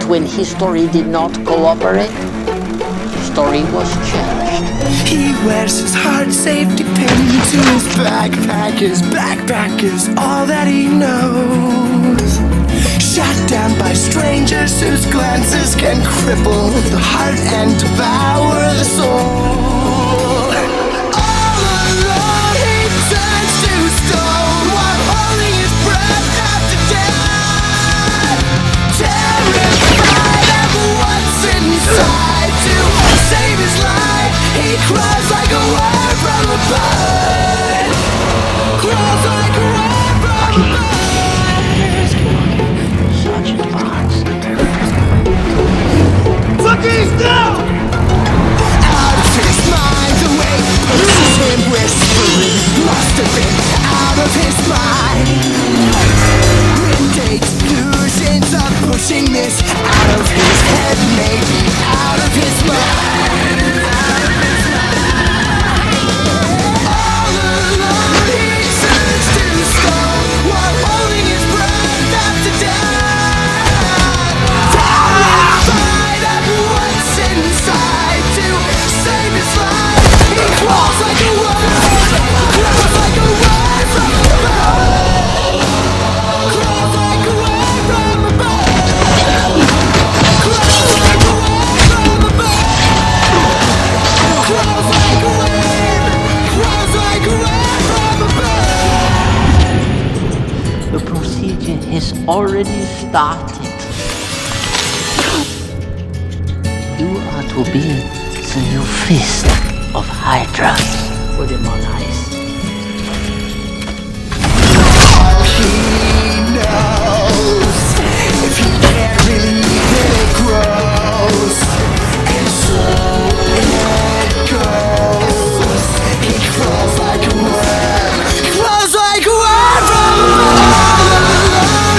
when history did not cooperate, history was changed. He wears his heart safety pin to his backpack. His backpack is all that he knows. Shot down by strangers whose glances can cripple the heart and devour the soul. All alone he turns to stone while holding his breath after death. Terrified of what's inside, to save his life he cries like a word from a bird. Cries like a word from a bird. Bucky's down! Out of his mind, the way pushes him whispering. Must have been out of his mind. Grim delusions of pushing this out of his head, maybe out of his mind. All alone he turns to stone while holding his breath after death. Terrified of what's inside, to save his life he crawls like a word, crawls like a word from a bird, crawls like a word from a bird, crawls like a word from a bird, crawls like a word, crawls like a word from a bird. The procedure has already started. You are to be the new fist of Hydra. Put him on ice. All he knows, if he can't believe it, it grows, and so it goes. He crawls like a worm, crawls like a worm from a bird.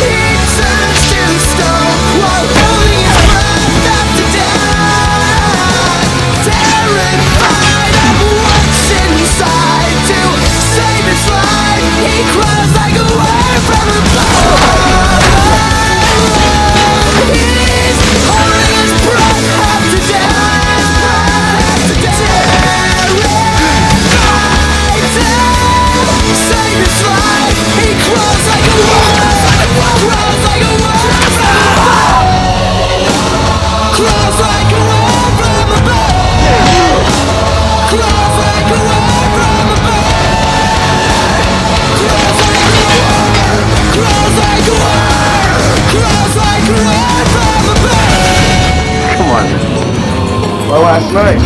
He turns to stone while holding his breath after death. Terrified of what's inside, to save his life he cries like a word from a bird. He's holding his breath after death. Terrified to save his life he cries like a word, cries like a word from a bird, cries like a word from a bird, cries like a word from a bird, cries like a word, cries like a word, cries like a word from a bird. Come on. Well, last night.